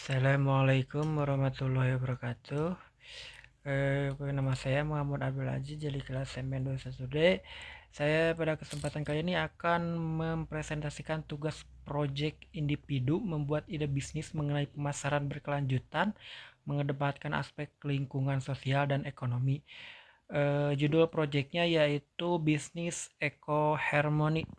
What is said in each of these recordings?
Assalamualaikum warahmatullahi wabarakatuh. Nama saya Muhammad Abdul Aziz dari kelas MN21D. Saya pada kesempatan kali ini akan mempresentasikan tugas proyek individu membuat ide bisnis mengenai pemasaran berkelanjutan, mengedepankan aspek lingkungan sosial dan ekonomi. Judul proyeknya yaitu Bisnis Eco Harmony.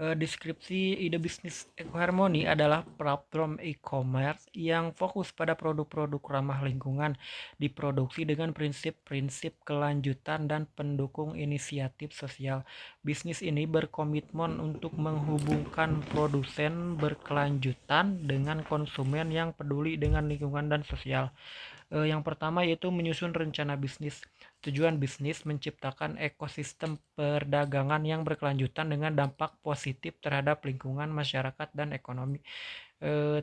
Deskripsi ide bisnis EcoHarmony adalah platform e-commerce yang fokus pada produk-produk ramah lingkungan, diproduksi dengan prinsip-prinsip kelanjutan dan pendukung inisiatif sosial. Bisnis ini berkomitmen untuk menghubungkan produsen berkelanjutan dengan konsumen yang peduli dengan lingkungan dan sosial. Yang pertama yaitu menyusun rencana bisnis. Tujuan bisnis menciptakan ekosistem perdagangan yang berkelanjutan dengan dampak positif terhadap lingkungan, masyarakat, dan ekonomi.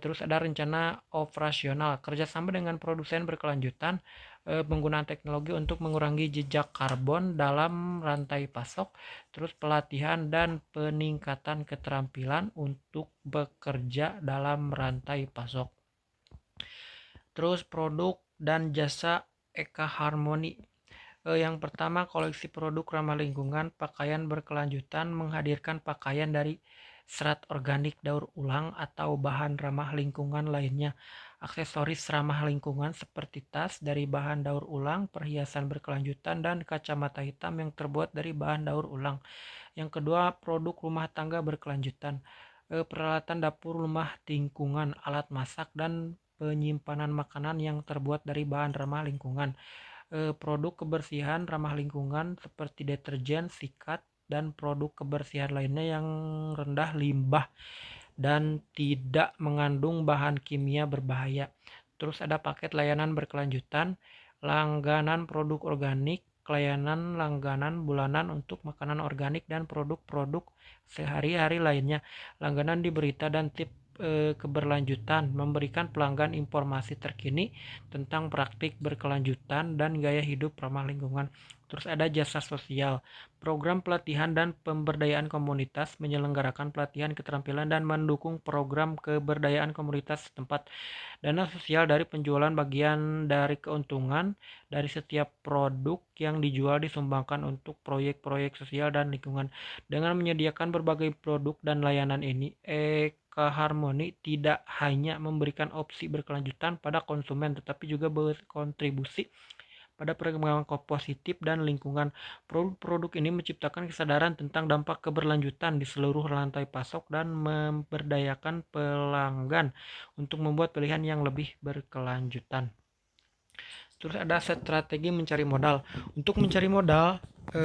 Terus ada rencana operasional, kerjasama dengan produsen berkelanjutan, penggunaan teknologi untuk mengurangi jejak karbon dalam rantai pasok, terus pelatihan dan peningkatan keterampilan untuk bekerja dalam rantai pasok. Terus produk dan jasa Eka Harmony. Yang pertama, koleksi produk ramah lingkungan, pakaian berkelanjutan, menghadirkan pakaian dari serat organik daur ulang atau bahan ramah lingkungan lainnya. Aksesoris ramah lingkungan seperti tas dari bahan daur ulang, perhiasan berkelanjutan, dan kacamata hitam yang terbuat dari bahan daur ulang. Yang kedua, produk rumah tangga berkelanjutan. Peralatan dapur rumah lingkungan, alat masak, dan penyimpanan makanan yang terbuat dari bahan ramah lingkungan. Produk kebersihan ramah lingkungan seperti deterjen, sikat, dan produk kebersihan lainnya yang rendah limbah dan tidak mengandung bahan kimia berbahaya. Terus ada paket layanan berkelanjutan, langganan produk organik, layanan langganan bulanan untuk makanan organik dan produk-produk sehari-hari lainnya. Langganan di berita dan tips keberlanjutan, memberikan pelanggan informasi terkini tentang praktik berkelanjutan dan gaya hidup ramah lingkungan. Terus ada jasa sosial, program pelatihan dan pemberdayaan komunitas, menyelenggarakan pelatihan keterampilan dan mendukung program keberdayaan komunitas setempat. Dana sosial dari penjualan bagian dari keuntungan dari setiap produk yang dijual disumbangkan untuk proyek-proyek sosial dan lingkungan. Dengan menyediakan berbagai produk dan layanan ini, Eka Harmony tidak hanya memberikan opsi berkelanjutan pada konsumen, tetapi juga berkontribusi pada perkembangan positif dan lingkungan. Produk-produk ini menciptakan kesadaran tentang dampak keberlanjutan di seluruh rantai pasok dan memberdayakan pelanggan untuk membuat pilihan yang lebih berkelanjutan. Terus ada strategi mencari modal. Untuk mencari modal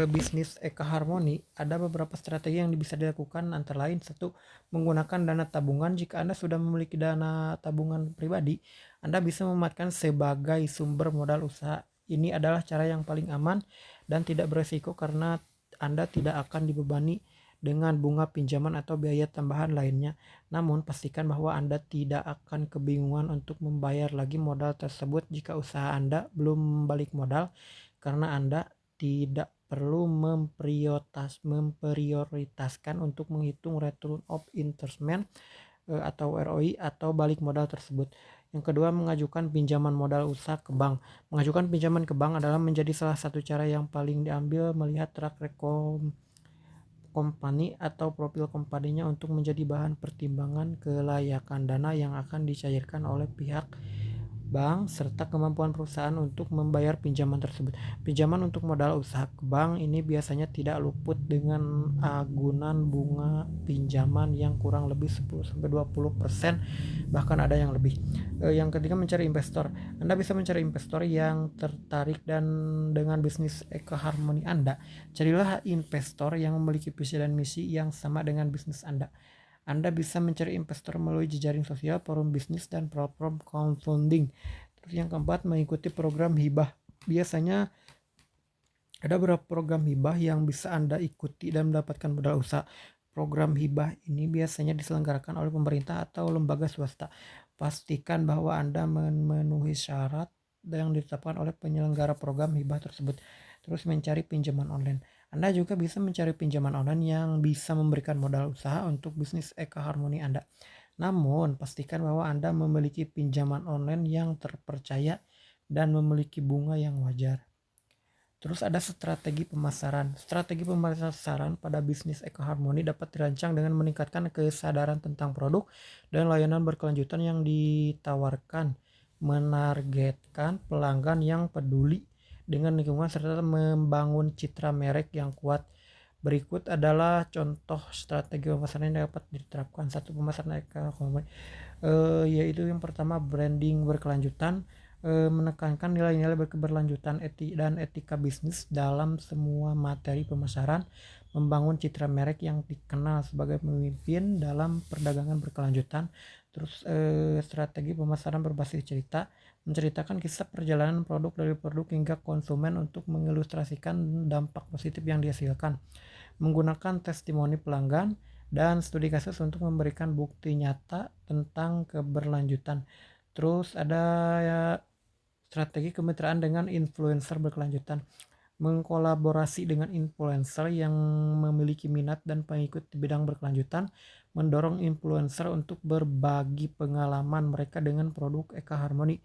bisnis Eka Harmony, ada beberapa strategi yang bisa dilakukan, antara lain satu, menggunakan dana tabungan. Jika Anda sudah memiliki dana tabungan pribadi, Anda bisa memanfaatkan sebagai sumber modal usaha. Ini adalah cara yang paling aman dan tidak beresiko karena Anda tidak akan dibebani dengan bunga pinjaman atau biaya tambahan lainnya. Namun, pastikan bahwa Anda tidak akan kebingungan untuk membayar lagi modal tersebut jika usaha Anda belum balik modal, karena Anda tidak perlu memprioritaskan untuk menghitung return of investment atau ROI atau balik modal tersebut. Yang kedua, mengajukan pinjaman modal usaha ke bank. Mengajukan pinjaman ke bank adalah menjadi salah satu cara yang paling diambil melihat track record company atau profil kompaninya untuk menjadi bahan pertimbangan kelayakan dana yang akan dicairkan oleh pihak bank serta kemampuan perusahaan untuk membayar pinjaman tersebut. Pinjaman untuk modal usaha ke bank ini biasanya tidak luput dengan agunan bunga pinjaman yang kurang lebih 10-20%, bahkan ada yang lebih. Yang ketiga, mencari investor. Anda bisa mencari investor yang tertarik dengan bisnis Eka Harmony Anda. Carilah investor yang memiliki visi dan misi yang sama dengan bisnis Anda. Anda bisa mencari investor melalui jejaring sosial, forum bisnis, dan platform crowdfunding. Terus yang keempat, mengikuti program hibah. Biasanya ada beberapa program hibah yang bisa Anda ikuti dan mendapatkan modal usaha. Program hibah ini biasanya diselenggarakan oleh pemerintah atau lembaga swasta. Pastikan bahwa Anda memenuhi syarat yang ditetapkan oleh penyelenggara program hibah tersebut. Terus mencari pinjaman online. Anda juga bisa mencari pinjaman online yang bisa memberikan modal usaha untuk bisnis Eka Harmony Anda. Namun, pastikan bahwa Anda memiliki pinjaman online yang terpercaya dan memiliki bunga yang wajar. Terus ada strategi pemasaran. Strategi pemasaran pada bisnis ekoharmoni dapat dirancang dengan meningkatkan kesadaran tentang produk dan layanan berkelanjutan yang ditawarkan, menargetkan pelanggan yang peduli dengan lingkungan serta membangun citra merek yang kuat. Berikut adalah contoh strategi pemasaran yang dapat diterapkan. Satu, pemasaran ekoharmoni, yaitu yang pertama branding berkelanjutan, menekankan nilai-nilai keberlanjutan dan etika bisnis dalam semua materi pemasaran, membangun citra merek yang dikenal sebagai pemimpin dalam perdagangan berkelanjutan. Terus strategi pemasaran berbasis cerita, menceritakan kisah perjalanan produk dari produk hingga konsumen untuk mengilustrasikan dampak positif yang dihasilkan, menggunakan testimoni pelanggan dan studi kasus untuk memberikan bukti nyata tentang keberlanjutan. Terus ada ya, strategi kemitraan dengan influencer berkelanjutan, mengkolaborasi dengan influencer yang memiliki minat dan pengikut di bidang berkelanjutan, mendorong influencer untuk berbagi pengalaman mereka dengan produk Eka Harmoni.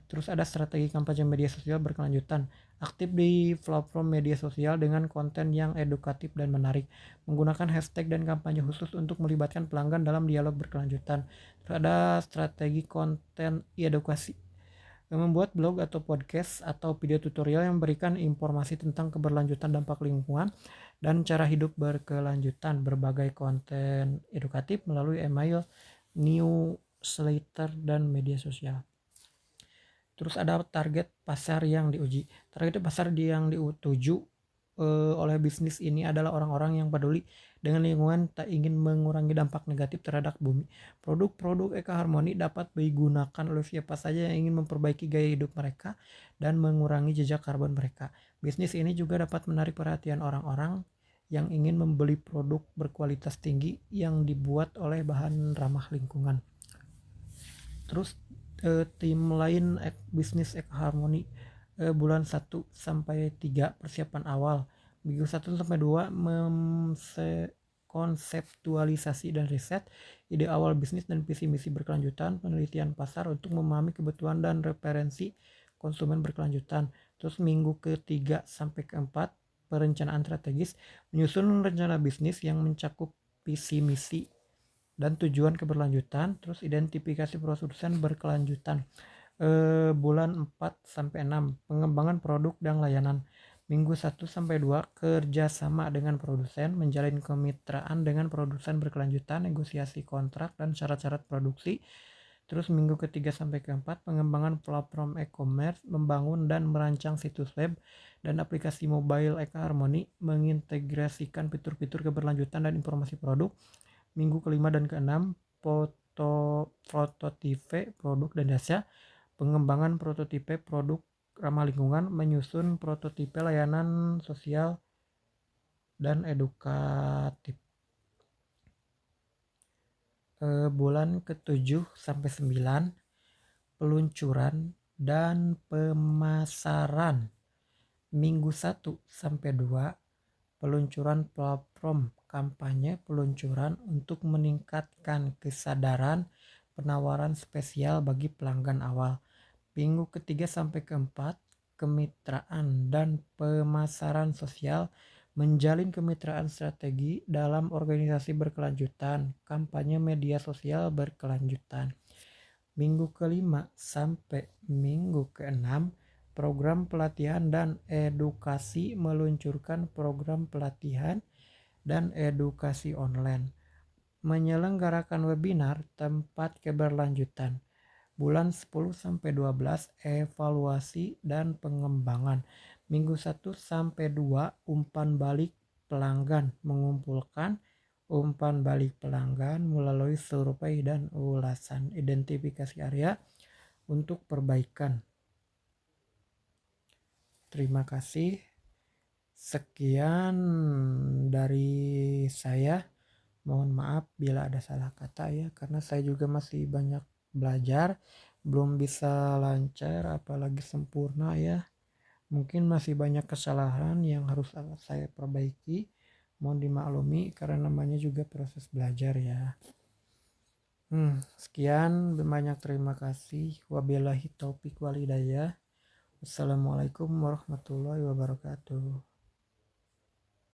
Terus ada strategi kampanye media sosial berkelanjutan, aktif di platform media sosial dengan konten yang edukatif dan menarik, menggunakan hashtag dan kampanye khusus untuk melibatkan pelanggan dalam dialog berkelanjutan. Terus ada strategi konten edukasi, membuat blog atau podcast atau video tutorial yang memberikan informasi tentang keberlanjutan dampak lingkungan dan cara hidup berkelanjutan, berbagai konten edukatif melalui email, newsletter, dan media sosial. Terus ada target pasar yang diuji. Target pasar yang dituju oleh bisnis ini adalah orang-orang yang peduli dengan lingkungan, tak ingin mengurangi dampak negatif terhadap bumi. Produk-produk Eka Harmoni dapat digunakan oleh siapa saja yang ingin memperbaiki gaya hidup mereka dan mengurangi jejak karbon mereka. Bisnis ini juga dapat menarik perhatian orang-orang yang ingin membeli produk berkualitas tinggi yang dibuat oleh bahan ramah lingkungan. Terus timeline bisnis Harmoni, bulan 1 sampai 3 persiapan awal, minggu 1 sampai 2 konseptualisasi dan riset, ide awal bisnis dan visi misi berkelanjutan, penelitian pasar untuk memahami kebutuhan dan referensi konsumen berkelanjutan. Terus minggu ke-3 sampai ke-4 perencanaan strategis, menyusun rencana bisnis yang mencakup visi misi dan tujuan keberlanjutan. Terus identifikasi produsen berkelanjutan, bulan 4 sampai 6 pengembangan produk dan layanan, minggu 1 sampai 2 kerjasama dengan produsen, menjalin kemitraan dengan produsen berkelanjutan, negosiasi kontrak dan syarat-syarat produksi. Terus minggu ke-3 sampai ke-4 pengembangan platform e-commerce, membangun dan merancang situs web dan aplikasi mobile Eka Harmoni, mengintegrasikan fitur-fitur keberlanjutan dan informasi produk. Minggu ke-5 dan ke-6 prototipe produk dan jasa, pengembangan prototipe produk ramah lingkungan, menyusun prototipe layanan sosial dan edukatif. Bulan ke-7 sampai 9 peluncuran dan pemasaran. Minggu 1 sampai 2 peluncuran platform kampanye peluncuran untuk meningkatkan kesadaran, penawaran spesial bagi pelanggan awal. Minggu ke-3 sampai ke-4 kemitraan dan pemasaran sosial, menjalin kemitraan strategi dalam organisasi berkelanjutan, kampanye media sosial berkelanjutan. Minggu ke-5 sampai minggu ke-6 program pelatihan dan edukasi, meluncurkan program pelatihan dan edukasi online, menyelenggarakan webinar tempat keberlanjutan. Bulan 10 sampai 12 evaluasi dan pengembangan. Minggu 1 sampai 2 umpan balik pelanggan, mengumpulkan umpan balik pelanggan melalui survei dan ulasan, identifikasi area untuk perbaikan. Terima kasih. Sekian dari saya. Mohon maaf bila ada salah kata ya, karena saya juga masih banyak belajar, belum bisa lancar apalagi sempurna ya. Mungkin masih banyak kesalahan yang harus saya perbaiki. Mohon dimaklumi karena namanya juga proses belajar ya. Sekian, banyak terima kasih. Wabillahi taufik wal hidayah. Wassalamualaikum warahmatullahi wabarakatuh.